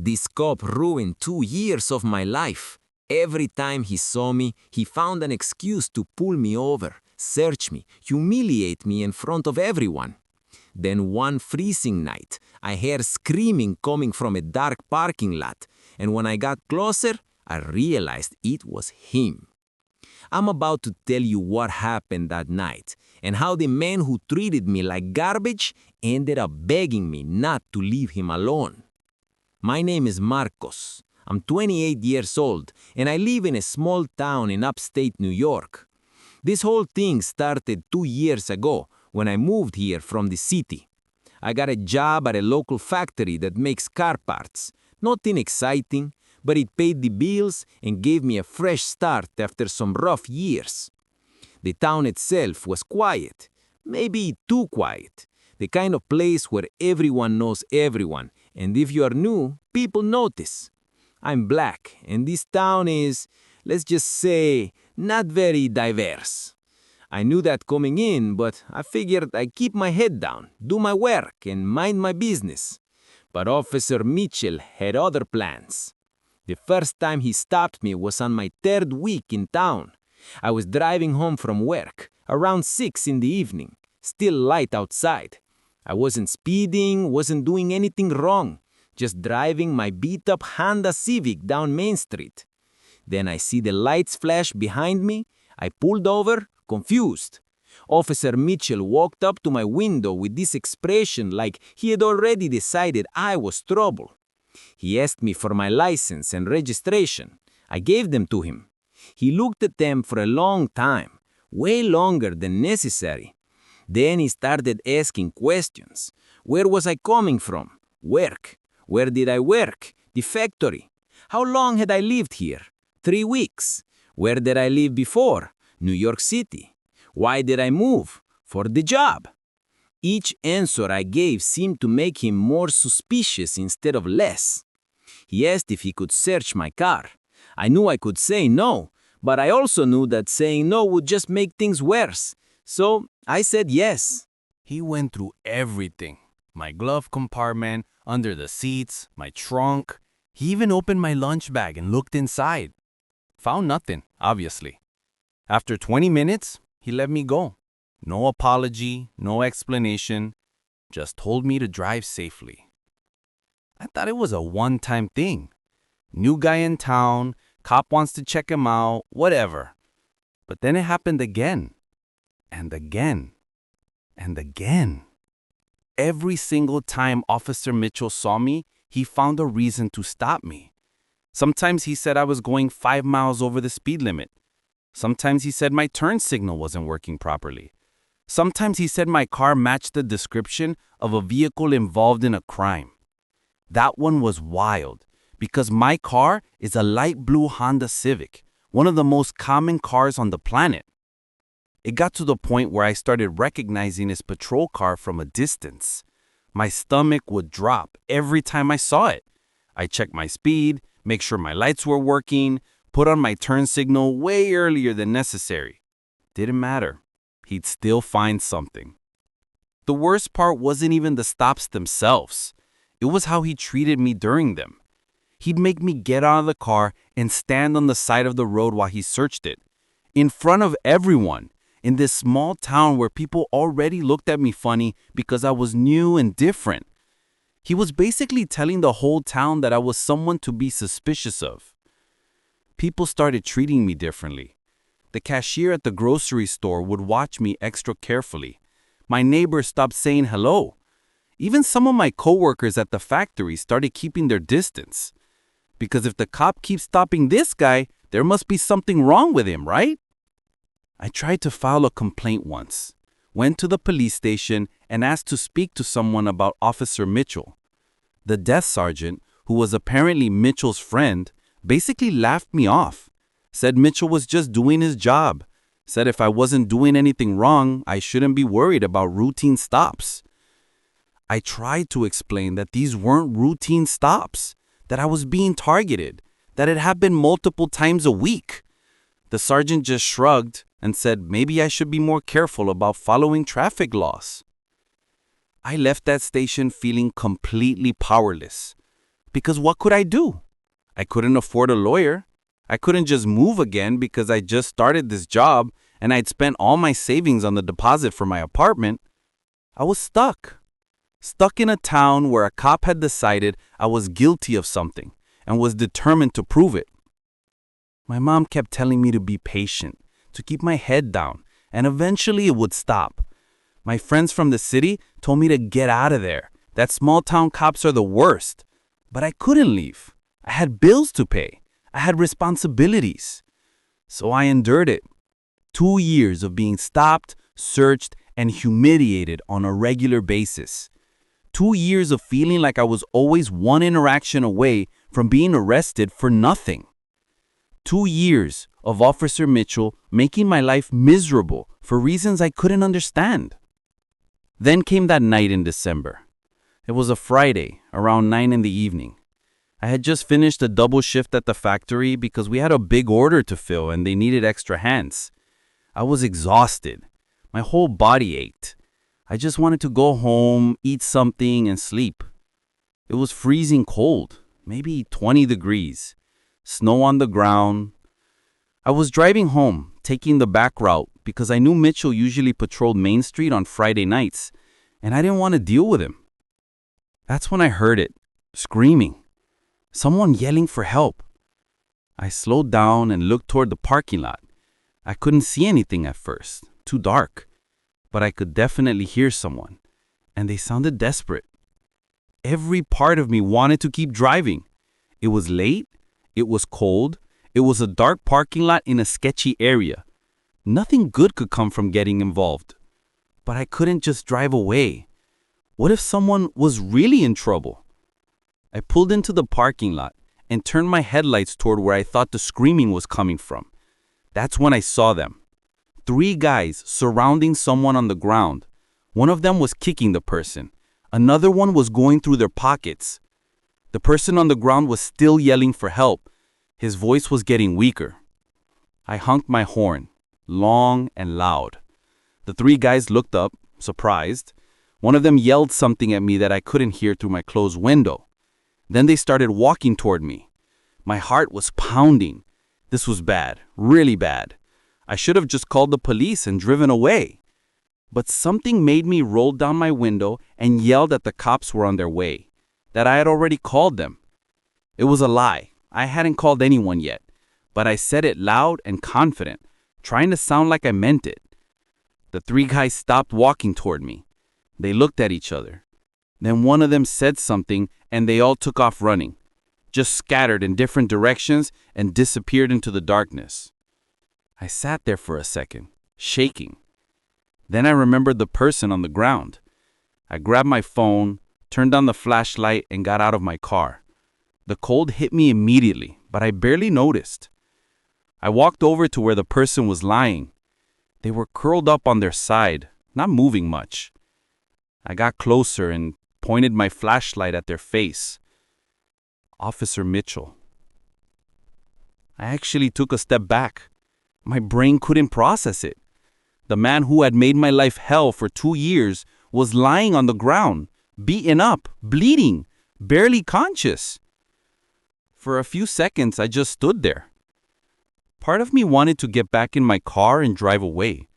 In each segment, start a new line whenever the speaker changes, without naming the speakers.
This cop ruined 2 years of my life. Every time he saw me, he found an excuse to pull me over, search me, humiliate me in front of everyone. Then one freezing night, I heard screaming coming from a dark parking lot, and when I got closer, I realized it was him. I'm about to tell you what happened that night, and how the man who treated me like garbage ended up begging me not to leave him alone. My name is Marcos. I'm 28 years old, and I live in a small town in upstate New York. This whole thing started 2 years ago when I moved here from the city. I got a job at a local factory that makes car parts. Nothing exciting, but it paid the bills and gave me a fresh start after some rough years. The town itself was quiet, maybe too quiet, the kind of place where everyone knows everyone, and if you are new, people notice. I'm black, and this town is, let's just say, not very diverse. I knew that coming in, but I figured I'd keep my head down, do my work, and mind my business. But Officer Mitchell had other plans. The first time he stopped me was on my 3rd week in town. I was driving home from work, around 6 in the evening, still light outside. I wasn't speeding, wasn't doing anything wrong, just driving my beat-up Honda Civic down Main Street. Then I see the lights flash behind me. I pulled over, confused. Officer Mitchell walked up to my window with this expression like he had already decided I was trouble. He asked me for my license and registration. I gave them to him. He looked at them for a long time, way longer than necessary. Then he started asking questions. Where was I coming from? Work. Where did I work? The factory. How long had I lived here? 3 weeks. Where did I live before? New York City. Why did I move? For the job. Each answer I gave seemed to make him more suspicious instead of less. He asked if he could search my car. I knew I could say no, but I also knew that saying no would just make things worse. So I said yes.
He went through everything. My glove compartment, under the seats, my trunk. He even opened my lunch bag and looked inside. Found nothing, obviously. After 20 minutes, he let me go. No apology, no explanation, just told me to drive safely. I thought it was a one-time thing. New guy in town, cop wants to check him out, whatever. But then it happened again, and again, and again. Every single time Officer Mitchell saw me, he found a reason to stop me. Sometimes he said I was going 5 miles over the speed limit. Sometimes he said my turn signal wasn't working properly. Sometimes he said my car matched the description of a vehicle involved in a crime. That one was wild, because my car is a light blue Honda Civic, one of the most common cars on the planet. It got to the point where I started recognizing his patrol car from a distance. My stomach would drop every time I saw it. I checked my speed, make sure my lights were working, put on my turn signal way earlier than necessary. Didn't matter. He'd still find something. The worst part wasn't even the stops themselves. It was how he treated me during them. He'd make me get out of the car and stand on the side of the road while he searched it. In front of everyone, in this small town where people already looked at me funny because I was new and different. He was basically telling the whole town that I was someone to be suspicious of. People started treating me differently. The cashier at the grocery store would watch me extra carefully. My neighbors stopped saying hello. Even some of my coworkers at the factory started keeping their distance. Because if the cop keeps stopping this guy, there must be something wrong with him, right? I tried to file a complaint once, went to the police station and asked to speak to someone about Officer Mitchell. The desk sergeant, who was apparently Mitchell's friend, basically laughed me off. Said Mitchell was just doing his job. Said if I wasn't doing anything wrong, I shouldn't be worried about routine stops. I tried to explain that these weren't routine stops, that I was being targeted, that it happened multiple times a week. The sergeant just shrugged and said maybe I should be more careful about following traffic laws. I left that station feeling completely powerless. Because what could I do? I couldn't afford a lawyer. I couldn't just move again because I just started this job and I'd spent all my savings on the deposit for my apartment. I was stuck. Stuck in a town where a cop had decided I was guilty of something and was determined to prove it. My mom kept telling me to be patient, to keep my head down, and eventually it would stop. My friends from the city told me to get out of there, that small-town cops are the worst. But I couldn't leave. I had bills to pay. I had responsibilities. So I endured it. 2 years of being stopped, searched, and humiliated on a regular basis. 2 years of feeling like I was always one interaction away from being arrested for nothing. 2 years of Officer Mitchell making my life miserable for reasons I couldn't understand. Then came that night in December. It was a Friday, around 9 in the evening. I had just finished a double shift at the factory because we had a big order to fill and they needed extra hands. I was exhausted. My whole body ached. I just wanted to go home, eat something, and sleep. It was freezing cold, maybe 20 degrees. Snow on the ground. I was driving home, taking the back route because I knew Mitchell usually patrolled Main Street on Friday nights, and I didn't want to deal with him. That's when I heard it, screaming. Someone yelling for help. I slowed down and looked toward the parking lot. I couldn't see anything at first, too dark, but I could definitely hear someone, and they sounded desperate. Every part of me wanted to keep driving. It was late, it was cold, it was a dark parking lot in a sketchy area. Nothing good could come from getting involved. But I couldn't just drive away. What if someone was really in trouble? I pulled into the parking lot and turned my headlights toward where I thought the screaming was coming from. That's when I saw them. 3 guys surrounding someone on the ground. One of them was kicking the person. Another one was going through their pockets. The person on the ground was still yelling for help. His voice was getting weaker. I honked my horn, long and loud. The 3 guys looked up, surprised. One of them yelled something at me that I couldn't hear through my closed window. Then they started walking toward me. My heart was pounding. This was bad, really bad. I should have just called the police and driven away. But something made me roll down my window and yell that the cops were on their way, that I had already called them. It was a lie. I hadn't called anyone yet, but I said it loud and confident, trying to sound like I meant it. The 3 guys stopped walking toward me. They looked at each other. Then one of them said something and they all took off running, just scattered in different directions and disappeared into the darkness. I sat there for a second, shaking. Then I remembered the person on the ground. I grabbed my phone, turned on the flashlight, and got out of my car. The cold hit me immediately, but I barely noticed. I walked over to where the person was lying. They were curled up on their side, not moving much. I got closer and pointed my flashlight at their face. Officer Mitchell. I actually took a step back. My brain couldn't process it. The man who had made my life hell for 2 years was lying on the ground, beaten up, bleeding, barely conscious. For a few seconds, I just stood there. Part of me wanted to get back in my car and drive away.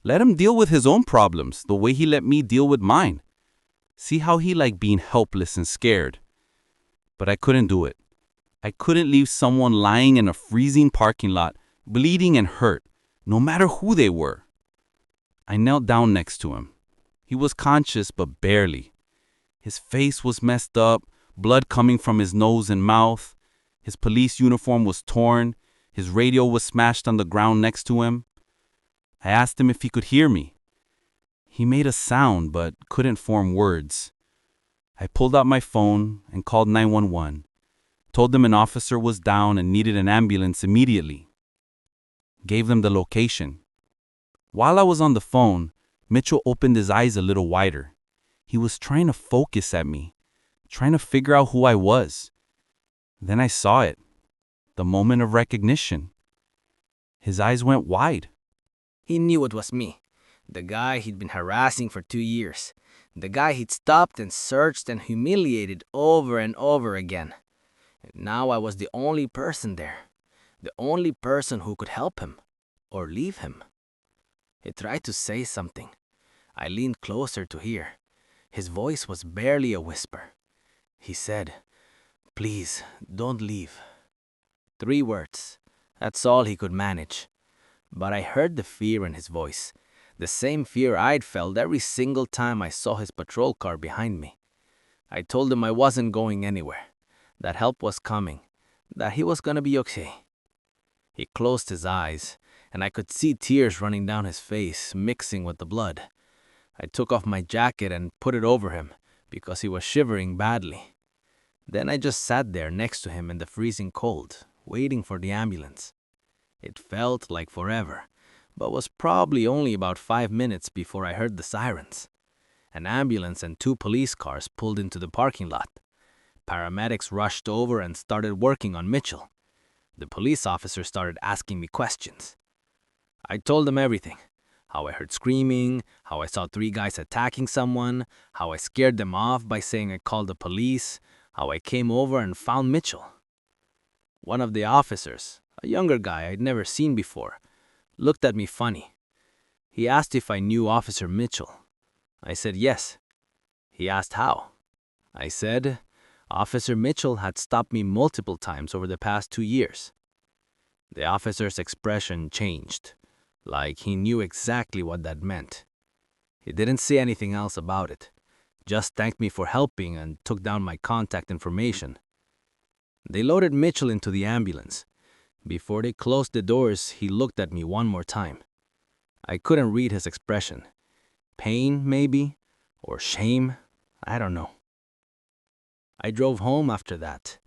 Let him deal with his own problems the way he let me deal with mine. See how he liked being helpless and scared. But I couldn't do it. I couldn't leave someone lying in a freezing parking lot, bleeding and hurt, no matter who they were. I knelt down next to him. He was conscious, but barely. His face was messed up, blood coming from his nose and mouth. His police uniform was torn. His radio was smashed on the ground next to him. I asked him if he could hear me. He made a sound, but couldn't form words. I pulled out my phone and called 911. Told them an officer was down and needed an ambulance immediately. Gave them the location. While I was on the phone, Mitchell opened his eyes a little wider. He was trying to focus at me, trying to figure out who I was. Then I saw it, the moment of recognition. His eyes went wide.
He knew it was me, the guy he'd been harassing for 2 years, The guy he'd stopped and searched and humiliated over and over again. And now I was the only person there. The only person who could help him or leave him. He tried to say something. I leaned closer to hear. His voice was barely a whisper. He said, "Please, don't leave." 3 words. That's all he could manage. But I heard the fear in his voice. The same fear I'd felt every single time I saw his patrol car behind me. I told him I wasn't going anywhere, that help was coming, that he was gonna be okay. He closed his eyes, and I could see tears running down his face, mixing with the blood. I took off my jacket and put it over him, because he was shivering badly. Then I just sat there next to him in the freezing cold, waiting for the ambulance. It felt like forever, but was probably only about 5 minutes before I heard the sirens. An ambulance and 2 police cars pulled into the parking lot. Paramedics rushed over and started working on Mitchell. The police officer started asking me questions. I told them everything. How I heard screaming, how I saw 3 guys attacking someone, how I scared them off by saying I called the police, how I came over and found Mitchell. One of the officers, a younger guy I'd never seen before, looked at me funny. He asked if I knew Officer Mitchell. I said yes. He asked how. I said, Officer Mitchell had stopped me multiple times over the past 2 years. The officer's expression changed, like he knew exactly what that meant. He didn't say anything else about it, just thanked me for helping and took down my contact information. They loaded Mitchell into the ambulance. Before they closed the doors, he looked at me one more time. I couldn't read his expression. Pain, maybe? Or shame? I don't know. I drove home after that.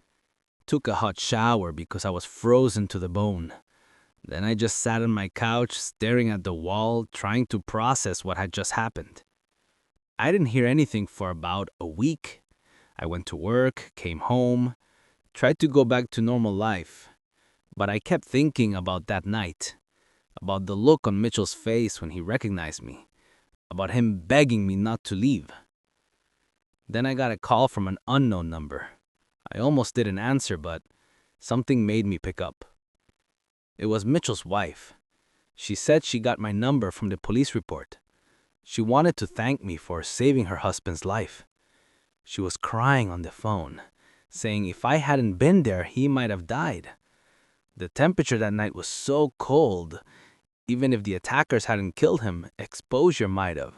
Took a hot shower because I was frozen to the bone. Then I just sat on my couch, staring at the wall, trying to process what had just happened. I didn't hear anything for about a week. I went to work, came home, tried to go back to normal life. But I kept thinking about that night, about the look on Mitchell's face when he recognized me, about him begging me not to leave. Then I got a call from an unknown number. I almost didn't answer, but something made me pick up. It was Mitchell's wife. She said she got my number from the police report. She wanted to thank me for saving her husband's life. She was crying on the phone, saying if I hadn't been there, he might have died. The temperature that night was so cold, even if the attackers hadn't killed him, exposure might have.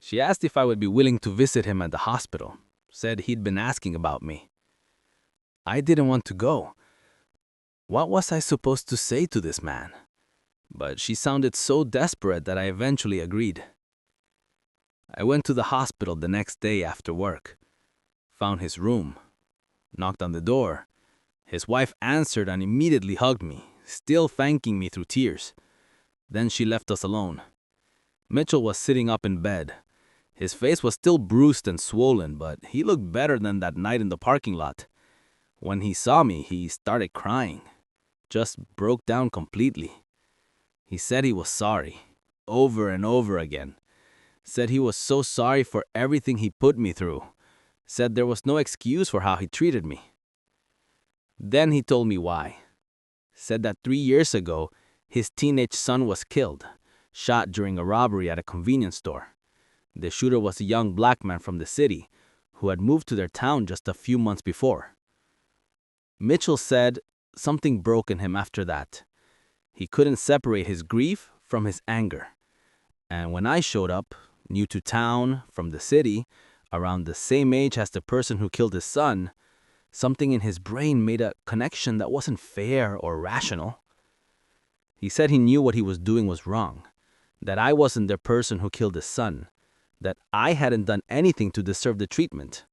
She asked if I would be willing to visit him at the hospital, said he'd been asking about me. I didn't want to go. What was I supposed to say to this man? But she sounded so desperate that I eventually agreed. I went to the hospital the next day after work, found his room, knocked on the door. His wife answered and immediately hugged me, still thanking me through tears. Then she left us alone. Mitchell was sitting up in bed. His face was still bruised and swollen, but he looked better than that night in the parking lot. When he saw me, he started crying, just broke down completely. He said he was sorry, over and over again. Said he was so sorry for everything he put me through. Said there was no excuse for how he treated me. Then he told me why. Said that 3 years ago, his teenage son was killed, shot during a robbery at a convenience store. The shooter was a young black man from the city who had moved to their town just a few months before. Mitchell said something broke in him after that. He couldn't separate his grief from his anger. And when I showed up, new to town, from the city, around the same age as the person who killed his son, something in his brain made a connection that wasn't fair or rational. He said he knew what he was doing was wrong, that I wasn't the person who killed his son, that I hadn't done anything to deserve the treatment.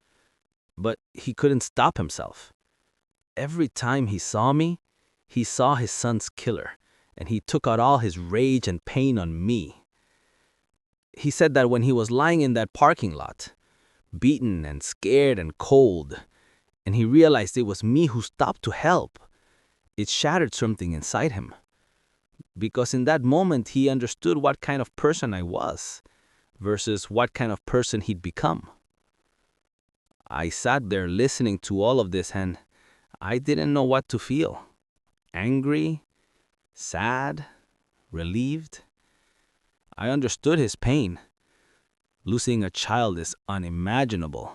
But he couldn't stop himself. Every time he saw me, he saw his son's killer, and he took out all his rage and pain on me. He said that when he was lying in that parking lot, beaten and scared and cold, and he realized it was me who stopped to help, it shattered something inside him. Because in that moment he understood what kind of person I was.
versus what kind of person he'd become. I sat there listening to all of this and I didn't know what to feel. Angry, sad, relieved. I understood his pain. Losing a child is unimaginable.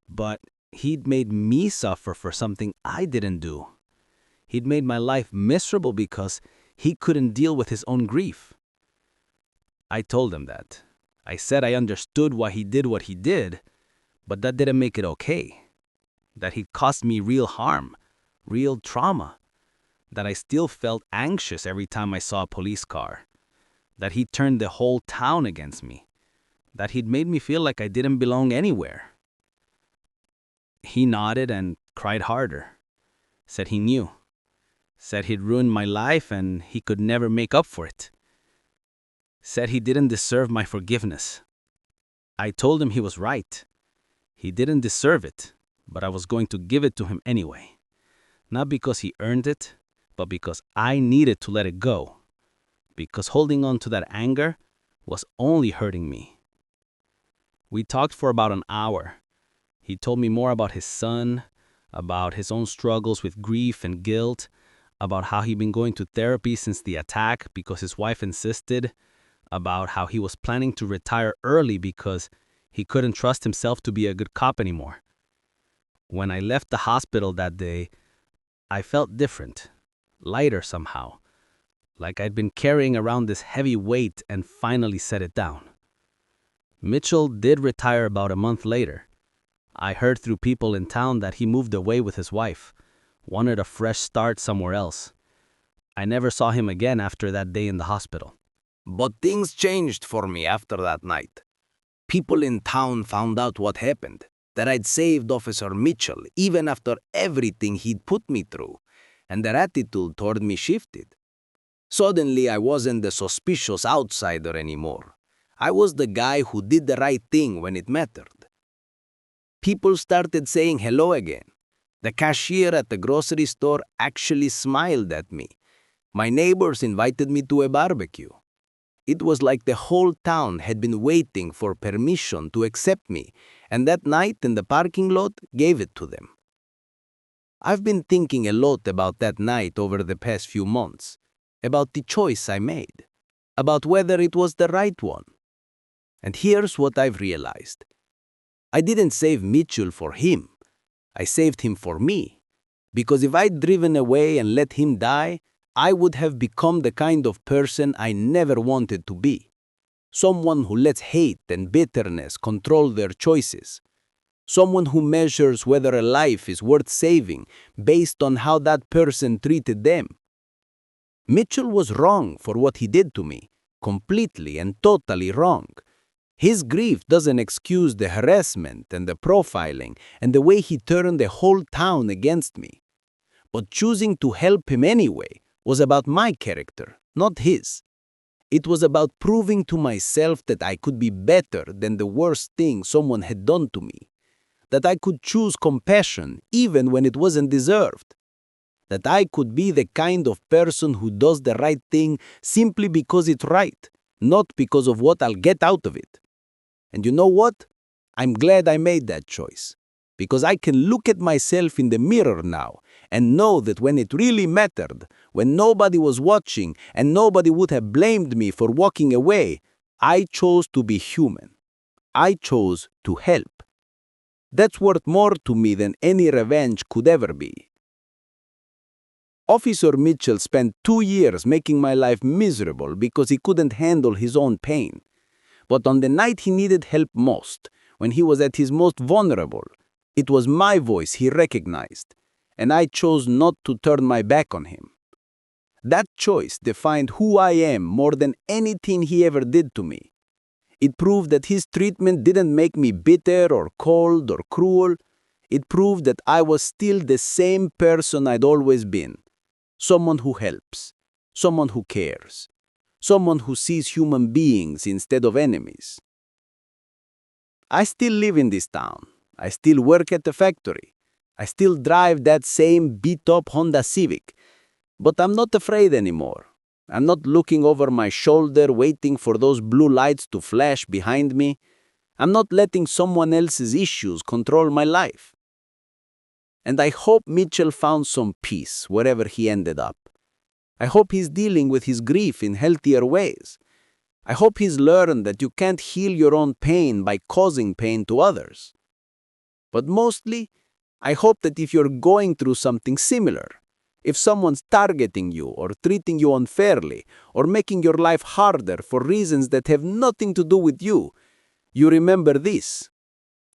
But he'd made me suffer for something I didn't do. He'd made my life miserable because he couldn't deal with his own grief. I told him that. I said I understood why he did what he did, but that didn't make it okay. That he'd caused me real harm, real trauma. That I still felt anxious every time I saw a police car. That he turned the whole town against me. That he'd made me feel like I didn't belong anywhere. He nodded and cried harder. Said he knew. Said he'd ruined my life and he could never make up for it. Said he didn't deserve my forgiveness. I told him he was right. He didn't deserve it, but I was going to give it to him anyway. Not because he earned it, but because I needed to let it go. Because holding on to that anger was only hurting me. We talked for about an hour. He told me more about his son, about his own struggles with grief and guilt, about how he'd been going to therapy since the attack because his wife insisted, about how he was planning to retire early because he couldn't trust himself to be a good cop anymore. When I left the hospital that day, I felt different, lighter somehow, like I'd been carrying around this heavy weight and finally set it down. Mitchell did retire about a month later. I heard through people in town that he moved away with his wife, wanted a fresh start somewhere else. I never saw him again after that day in the hospital.
But things changed for me after that night. People in town found out what happened, that I'd saved Officer Mitchell even after everything he'd put me through, and their attitude toward me shifted. Suddenly, I wasn't the suspicious outsider anymore. I was the guy who did the right thing when it mattered. People started saying hello again. The cashier at the grocery store actually smiled at me. My neighbors invited me to a barbecue. It was like the whole town had been waiting for permission to accept me, and that night in the parking lot gave it to them. I've been thinking a lot about that night over the past few months, about the choice I made, about whether it was the right one. And here's what I've realized. I didn't save Mitchell for him. I saved him for me. Because if I'd driven away and let him die, I would have become the kind of person I never wanted to be. Someone who lets hate and bitterness control their choices. Someone who measures whether a life is worth saving based on how that person treated them. Mitchell was wrong for what he did to me, completely and totally wrong. His grief doesn't excuse the harassment and the profiling and the way he turned the whole town against me. But choosing to help him anyway was about my character, not his. It was about proving to myself that I could be better than the worst thing someone had done to me. That I could choose compassion even when it wasn't deserved. That I could be the kind of person who does the right thing simply because it's right, not because of what I'll get out of it. And you know what? I'm glad I made that choice. Because I can look at myself in the mirror now and know that when it really mattered, when nobody was watching and nobody would have blamed me for walking away, I chose to be human. I chose to help. That's worth more to me than any revenge could ever be. Officer Mitchell spent 2 years making my life miserable because he couldn't handle his own pain. But on the night he needed help most, when he was at his most vulnerable, it was my voice he recognized, and I chose not to turn my back on him. That choice defined who I am more than anything he ever did to me. It proved that his treatment didn't make me bitter or cold or cruel. It proved that I was still the same person I'd always been. Someone who helps, someone who cares, someone who sees human beings instead of enemies. I still live in this town. I still work at the factory. I still drive that same beat-up Honda Civic. But I'm not afraid anymore.
I'm not looking over my shoulder waiting for those blue lights to flash behind me. I'm not letting someone else's issues control my life. And I hope Mitchell found some peace wherever he ended up. I hope he's dealing with his grief in healthier ways. I hope he's learned that you can't heal your own pain by causing pain to others. But mostly, I hope that if you're going through something similar, if someone's targeting you or treating you unfairly or making your life harder for reasons that have nothing to do with you, you remember this.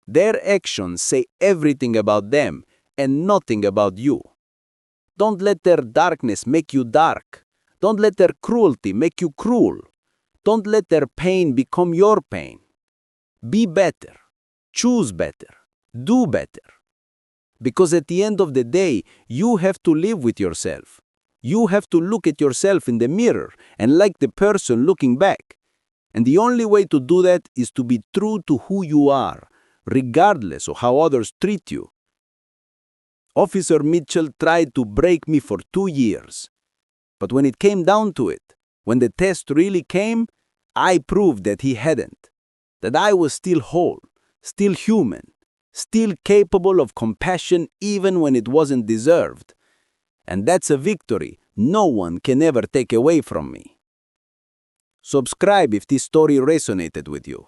Their actions say everything about them and nothing about you. Don't let their darkness make you dark. Don't let their cruelty make you cruel. Don't let their pain become your pain. Be better. Choose better. Do better. Because at the end of the day, you have to live with yourself. You have to look at yourself in the mirror and like the person looking back. And the only way to do that is to be true to who you are, regardless of how others treat you. Officer Mitchell tried to break me for 2 years. But when it came down to it, when the test really came, I proved that he hadn't. That I was still whole, still human, still capable of compassion even when it wasn't deserved. And that's a victory no one can ever take away from me. Subscribe if this story resonated with you.